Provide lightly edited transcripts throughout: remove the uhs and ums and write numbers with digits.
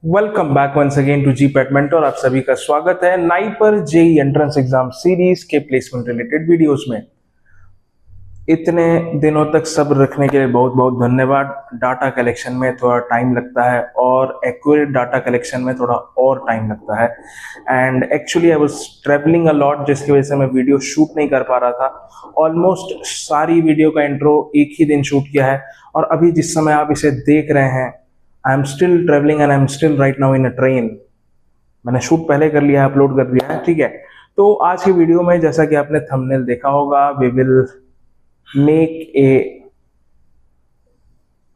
Welcome back once again to G PAT mentor. आप सभी का स्वागत है NIPER JEE entrance exam series के प्लेसमेंट रिलेटेड वीडियोस में। इतने दिनों तक सब्र रखने के लिए बहुत बहुत धन्यवाद। डाटा कलेक्शन में थोड़ा टाइम लगता है और एक्यूरेट डाटा कलेक्शन में थोड़ा और टाइम लगता है। And actually I was travelling a lot, जिसकी वजह से मैं वीडियो शूट नहीं कर पा रहा था। ऑलमोस्ट सारी वीडियो का इंट्रो एक ही दिन शूट किया है और अभी जिस समय आप इसे देख रहे हैं I am still travelling and I am still right now in a train. मैंने शूट पहले कर लिया है, अपलोड कर दिया है, ठीक है। तो आज की वीडियो में जैसा कि आपने थंबनेल देखा होगा, we will make a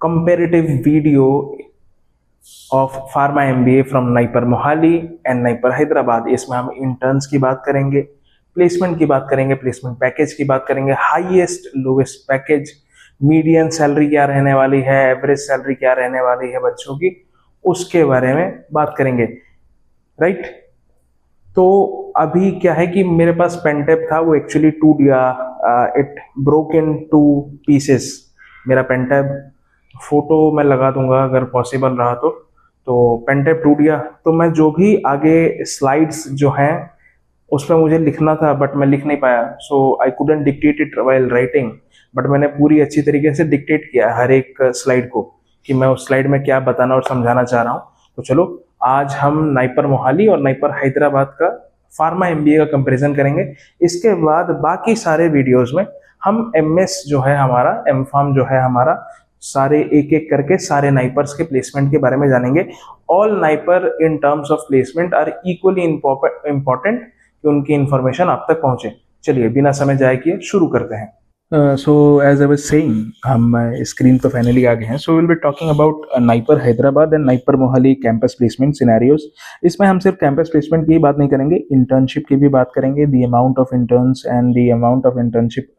comparative video of pharma MBA from NIPER Mohali and NIPER Hyderabad. इसमें हम इंटर्न्स की बात करेंगे, प्लेसमेंट की बात करेंगे, प्लेसमेंट पैकेज की बात करेंगे, highest lowest package, median salary क्या रहने वाली है, एवरेज सैलरी क्या रहने वाली है बच्चों की, उसके बारे में बात करेंगे, राइट। तो अभी क्या है कि मेरे पास पेन टेप था, वो एक्चुअली टूट गया, it broke in two pieces. मेरा पेन टेप फोटो मैं लगा दूंगा अगर पॉसिबल रहा तो पेन टेप टूट गया। तो मैं जो भी आगे स्लाइड्स जो हैं उस पर मुझे लिखना था बट मैं लिख नहीं पाया, so I couldn't dictate it while writing. But मैंने पूरी अच्छी तरीके से डिक्टेट किया हर एक स्लाइड को कि मैं उस स्लाइड में क्या बताना और समझाना चाह रहा हूँ। तो चलो आज हम नाइपर मोहाली और नाइपर हैदराबाद का फार्मा एमबीए का कंपैरिजन करेंगे। इसके बाद बाकी सारे वीडियोस में हम एमएस जो है हमारा, एम फार्म जो है हमारा, सारे एक एक करके सारे नाइपर्स के प्लेसमेंट के बारे में जानेंगे। All NIPER in terms of placement are equally important कि उनकी इंफॉर्मेशन आप तक पहुंचे। चलिए बिना समय जाए किए शुरू करते हैं। So as I was saying, हम स्क्रीन पर फाइनली आ गए हैं। So will be talking about NIPER Hyderabad and NIPER Mohali campus placement scenarios. इसमें हम सिर्फ कैंपस प्लेसमेंट की ही बात नहीं करेंगे, इंटर्नशिप की भी बात करेंगे। The amount of interns and the amount of internship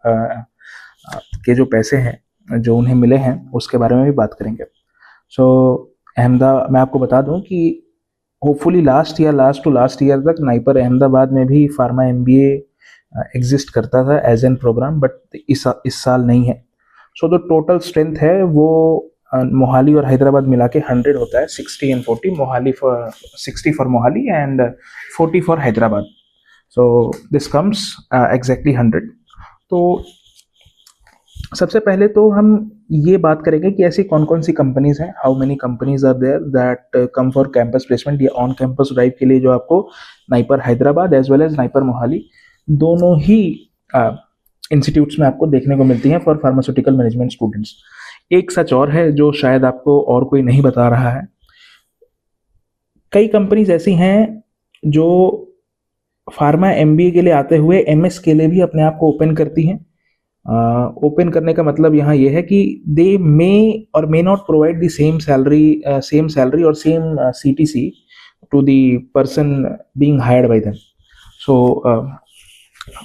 के जो पैसे हैं जो उन्हें मिले हैं उसके बारे में भी बात करेंगे। सो अहमदाबाद, मैं आपको बता दूं कि hopefully last to last year तक नाइपर अहमदाबाद में भी फार्मा एमबीए एग्जिस्ट करता था एज एन प्रोग्राम, बट इस साल नहीं है। सो जो टोटल स्ट्रेंथ है वो मोहाली और हैदराबाद मिला के 100 होता है, 60 and 40, Mohali for 60 for Mohali and 40 for Hyderabad. So this comes exactly 100। तो सबसे पहले तो हम ये बात करेंगे कि ऐसी कौन कौन सी कंपनीज हैं, how many companies are there that come for campus placement या ऑन कैंपस ड्राइव के लिए, जो आपको NIPER Hyderabad as well as NIPER Mohali दोनों ही इंस्टीट्यूट्स में आपको देखने को मिलती हैं फॉर फार्मास्यूटिकल मैनेजमेंट स्टूडेंट्स। एक सच और है जो शायद आपको और कोई नहीं बता रहा है, कई कंपनीज ऐसी हैं जो फार्मा एमबीए के लिए आते हुए एमएस के लिए भी अपने आप को ओपन करती हैं। ओपन करने का मतलब यहाँ ये है कि दे मे और may not provide the same salary और same CTC to the person being hired by them. So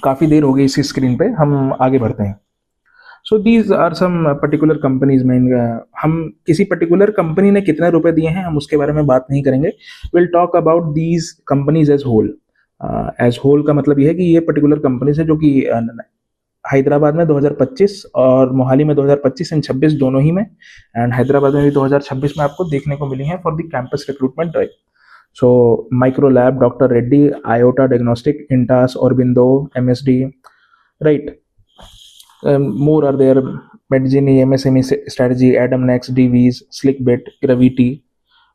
काफ़ी देर हो गई इसी स्क्रीन पे, हम आगे बढ़ते हैं। So these are some particular companies में हम किसी पर्टिकुलर कंपनी ने कितने रुपए दिए हैं हम उसके बारे में बात नहीं करेंगे। Will talk about these companies as whole. As whole का मतलब ये है कि ये पर्टिकुलर कंपनीज है जो कि हैदराबाद में 2025 और मोहाली में 2025 एंड 26 दोनों ही में, एंड हैदराबाद में भी 2026 में आपको देखने को मिली हैं for the campus recruitment drive. So Microlab, Dr. Reddy, IOTA Diagnostic, Intas, Orbindo, MSD, right? More are there: Medgeny, MSME Strategy, Adamnex, DVs, Slickbit, Gravity.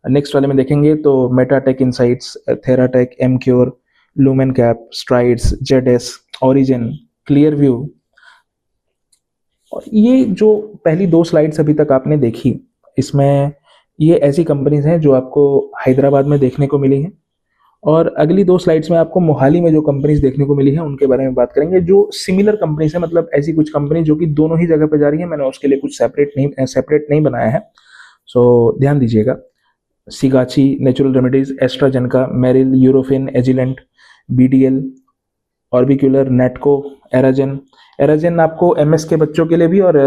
Next वाले में देखेंगे तो Metatech Insights, Theratech, MCure, LumenCap, Strides, ZS, Origin, Clearview। और ये जो पहली दो slides अभी तक आपने देखी, इसमें ये ऐसी कंपनीज हैं जो आपको हैदराबाद में देखने को मिली हैं, और अगली दो स्लाइड्स में आपको मोहाली में जो कंपनीज देखने को मिली हैं उनके बारे में बात करेंगे, जो सिमिलर कंपनीज हैं, मतलब ऐसी कुछ कंपनी जो कि दोनों ही जगह पे जा रही है। मैंने उसके लिए कुछ सेपरेट नहीं बनाया है, सो ध्यान दीजिएगा। Sigachi natural remedies, AstraZeneca, Meril, Eurofins, Agilent, BDL, Orbicular, Natco, Aragen आपको एमएस के बच्चों के लिए भी और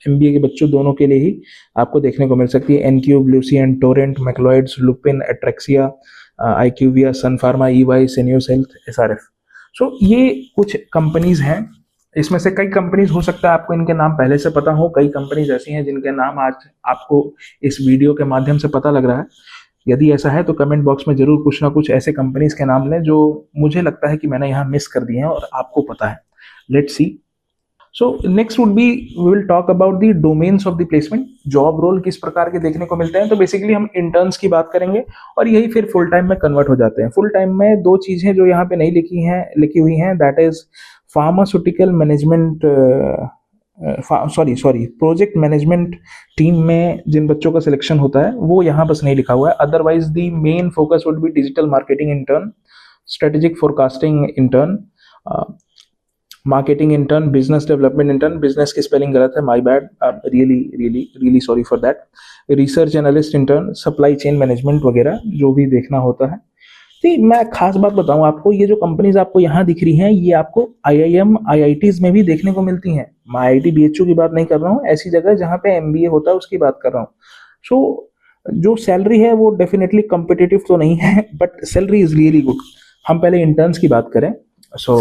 एमबीए के बच्चों दोनों के लिए ही आपको देखने को मिल सकती है। एनक्यूब, ल्यूसियन, टोरेंट, मैक्लोइड्स, लुपिन, एट्रेक्सिया, आईक्यूविया, सन फार्मा, ईवाई, सेनियोस हेल्थ, एसआरएफ। सो ये कुछ कंपनीज हैं इसमें से कई कंपनीज हो सकता है आपको इनके नाम पहले से पता हो, कई कंपनीज ऐसी हैं जिनके नाम आज आपको इस वीडियो के माध्यम से पता लग रहा है। यदि ऐसा है तो कमेंट बॉक्स में जरूर कुछ ना कुछ ऐसे कंपनीज के नाम लें जो मुझे लगता है कि मैंने यहाँ मिस कर दिए हैं और आपको पता है। Let's see. So next would be we will talk about the domains of the placement. Job role किस प्रकार के देखने को मिलते हैं, तो बेसिकली हम इंटर्न्स की बात करेंगे और यही फिर फुल टाइम में कन्वर्ट हो जाते हैं। फुल टाइम में दो चीजें जो यहाँ पे नहीं लिखी हुई हैं, that is pharmaceutical management, sorry project management team में जिन बच्चों का सिलेक्शन होता है वो यहाँ बस नहीं लिखा हुआ है। Otherwise the main focus would be digital marketing intern, strategic forecasting intern, marketing intern, business development intern, business की स्पेलिंग गलत है, my bad, really really really sorry for that, research analyst intern, supply chain management वगैरह जो भी देखना होता है। तो मैं खास बात बताऊं आपको, ये जो कंपनीज आपको यहाँ दिख रही हैं ये आपको IIM IITs में भी देखने को मिलती हैं। मैं IIT BHU की बात नहीं कर रहा हूँ, ऐसी जगह जहाँ पे MBA होता है उसकी बात कर रहा हूँ। सो जो सैलरी है वो डेफिनेटली कॉम्पिटिटिव तो नहीं है, but salary is really good. हम पहले इंटर्न्स की बात करें। सो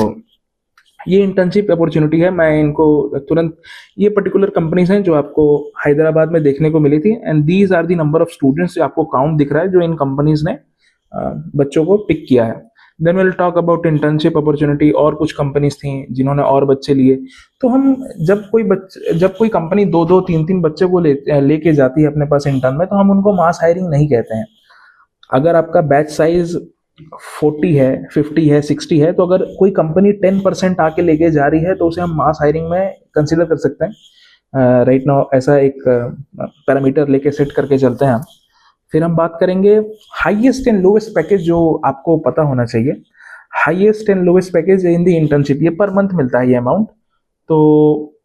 ये इंटर्नशिप अपॉर्चुनिटी है, मैं इनको तुरंत, ये पर्टिकुलर कंपनीज हैं जो आपको हैदराबाद में देखने को मिली थी, and these are the number of students जो आपको काउंट दिख रहा है जो इन कंपनीज ने बच्चों को पिक किया है। Then will talk about internship opportunity, और कुछ कंपनीज थी जिन्होंने और बच्चे लिए। तो हम जब कोई कंपनी दो दो तीन तीन बच्चे को लेके जाती है अपने पास इंटर्न में, तो हम उनको मास हायरिंग नहीं कहते हैं। अगर आपका बैच साइज 40 है, 50 है, 60 है, तो अगर कोई कंपनी 10% आके लेके जा रही है तो उसे हम मास हायरिंग में कंसिडर कर सकते हैं। राइट नाउ ऐसा एक पैरामीटर लेके सेट करके चलते हैं हम। फिर हम बात करेंगे हाईएस्ट एंड लोवेस्ट पैकेज, जो आपको पता होना चाहिए। Highest and lowest package in the internship, ये पर मंथ मिलता है ये अमाउंट। तो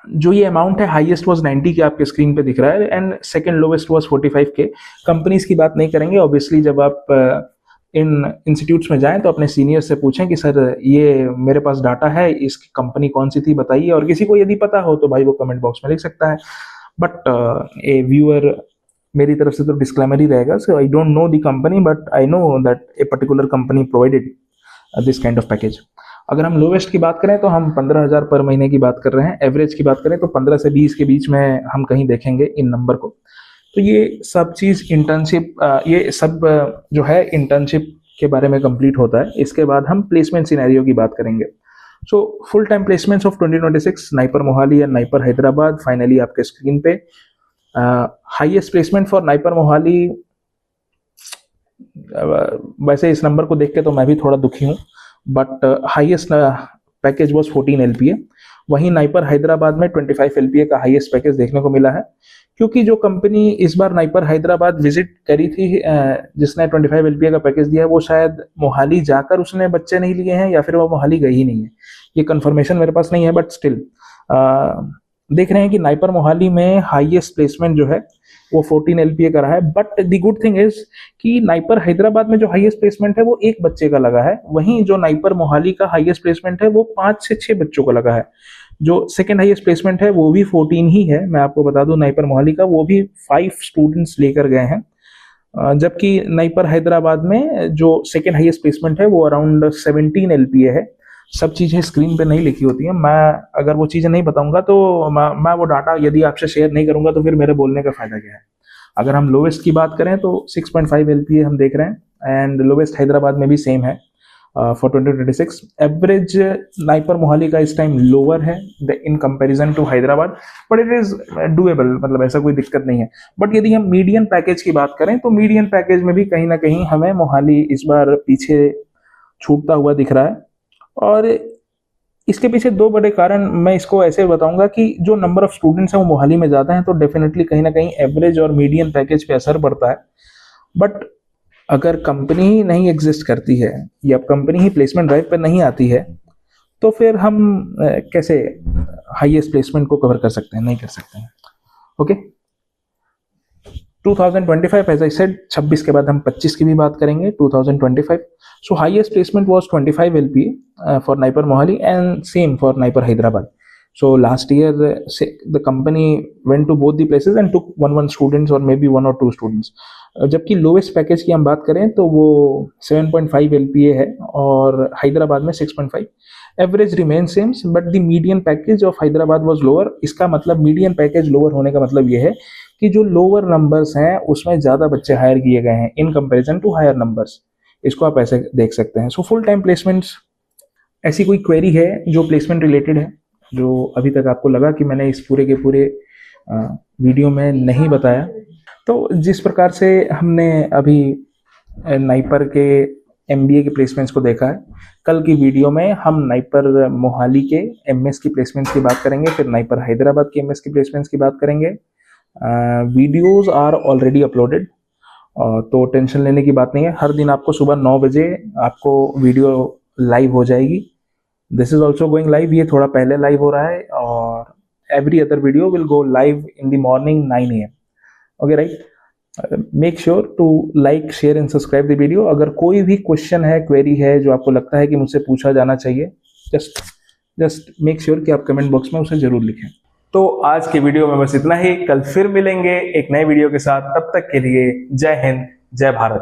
जो ये अमाउंट है, हाईएस्ट वाज 90 के आपके स्क्रीन पे दिख रहा है, एंड सेकंड लोवेस्ट वाज 45 के। कंपनीज की बात नहीं करेंगे ऑब्वियसली, जब आप इन इंस्टीट्यूट्स में जाएं तो अपने सीनियर से पूछें कि सर ये मेरे पास डाटा है, इसकी कंपनी कौन सी थी बताइए, और किसी को यदि पता हो तो भाई वो कमेंट बॉक्स में लिख सकता है। बट ए व्यूअर, मेरी तरफ से तो डिस्क्लेमर ही रहेगा, so I don't know the company but I know that a particular company provided this kind of package. अगर हम लोवेस्ट की बात करें तो हम 15,000 पर महीने की बात कर रहे हैं। एवरेज की बात करें तो 15 से 20 के बीच में हम कहीं देखेंगे इन नंबर को। तो ये सब चीज इंटर्नशिप, ये सब जो है इंटर्नशिप के बारे में कंप्लीट होता है। इसके बाद हम प्लेसमेंट सिनेरियो की बात करेंगे। So full time placements of 2026 NIPER Mohali and NIPER Hyderabad finally आपके स्क्रीन पे। Highest placement for NIPER Mohali, वैसे इस नंबर को देख के तो मैं भी थोड़ा दुखी हूँ, but highest package was 14 LPA। वहीं नाइपर हैदराबाद में 25 LPA का हाईएस्ट पैकेज देखने को मिला है, क्योंकि जो कंपनी इस बार नाइपर हैदराबाद विजिट करी थी, जिसने 25 LPA का पैकेज दिया है, वो शायद मोहाली जाकर उसने बच्चे नहीं लिए हैं या फिर वो मोहाली गई ही नहीं है। ये कंफर्मेशन मेरे पास नहीं है, बट स्टिल देख रहे हैं कि नाइपर मोहाली में हाईएस्ट प्लेसमेंट जो है वो 14 LPA का रहा है। But the good thing is कि नाइपर हैदराबाद में जो हाईएस्ट प्लेसमेंट है वो एक बच्चे का लगा है, वहीं जो नाइपर मोहाली का हाईएस्ट प्लेसमेंट है वो 5 से 6 बच्चों को लगा है। जो सेकंड हाईएस्ट प्लेसमेंट है वो भी 14 ही है। मैं आपको बता दूं नाइपर मोहाली का वो भी 5 स्टूडेंट्स लेकर गए हैं, जबकि नाइपर हैदराबाद में जो सेकंड हाईएस्ट प्लेसमेंट है वो अराउंड 17 LPA है। सब चीजें स्क्रीन पे नहीं लिखी होती हैं, मैं अगर वो चीजें नहीं बताऊंगा तो मैं वो डाटा यदि आपसे शेयर नहीं करूंगा तो फिर मेरे बोलने का फायदा क्या है। अगर हम लोवेस्ट की बात करें तो 6.5 LPA हम देख रहे हैं, एंड लोवेस्ट हैदराबाद में भी सेम है फॉर 2026। एवरेज नाइपर मोहाली का इस टाइम लोअर है in comparison to Hyderabad, but it is doable, मतलब ऐसा कोई दिक्कत नहीं है। बट यदि हम मीडियन पैकेज की बात करें तो मीडियन पैकेज में भी कहीं ना कहीं हमें मोहाली इस बार पीछे छूटता हुआ दिख रहा है, और इसके पीछे दो बड़े कारण मैं इसको ऐसे बताऊंगा कि जो नंबर ऑफ स्टूडेंट्स हैं वो मोहाली में ज़्यादा हैं, तो डेफिनेटली कहीं ना कहीं एवरेज और मीडियन पैकेज पे असर पड़ता है। बट अगर कंपनी ही नहीं एग्जिस्ट करती है या कंपनी ही प्लेसमेंट ड्राइव पे नहीं आती है तो फिर हम कैसे हाईएस्ट प्लेसमेंट को कवर कर सकते हैं? नहीं कर सकते हैं। ओके, 2025 एज आई सेड, 26 के बाद हम 25 की भी बात करेंगे। 2025 सो highest placement was 25 LPA for NIPER Mohali and same for NIPER Hyderabad. So last year, the company went to both the places and took one students or maybe 1 or 2 students. जबकि lowest package की हम बात करें तो वो 7.5 LPA है और हैदराबाद में 6.5. Average remain same, but the median package of Hyderabad was lower. इसका मतलब मीडियन पैकेज लोअर होने का मतलब ये है कि जो लोअर नंबर्स हैं उसमें ज़्यादा बच्चे हायर किए गए हैं in comparison to higher numbers. इसको आप ऐसे देख सकते हैं. सो फुल टाइम प्लेसमेंट्स, ऐसी कोई क्वेरी है जो प्लेसमेंट रिलेटेड है जो अभी तक आपको लगा कि मैंने इस पूरे के पूरे वीडियो में नहीं बताया? तो जिस प्रकार से हमने अभी नाइपर के MBA के प्लेसमेंट्स को देखा है, कल की वीडियो में हम नाइपर मोहाली के MS की प्लेसमेंट्स की बात करेंगे, फिर नाइपर हैदराबाद के MS की प्लेसमेंट्स की बात करेंगे. वीडियोस आर ऑलरेडी अपलोडेड, तो टेंशन लेने की बात नहीं है. हर दिन आपको सुबह 9 बजे आपको वीडियो लाइव हो जाएगी. This is also going live, ये थोड़ा पहले लाइव हो रहा है, और every other video will go live in the morning 9 AM. Okay right. Make sure to like, share and subscribe the video. अगर कोई भी क्वेश्चन है, क्वेरी है जो आपको लगता है कि मुझसे पूछा जाना चाहिए, जस्ट मेक श्योर कि आप कमेंट बॉक्स में उसे जरूर लिखें. तो आज के वीडियो में बस इतना ही. कल फिर मिलेंगे एक नए वीडियो के साथ. तब तक के लिए जय हिंद, जय भारत.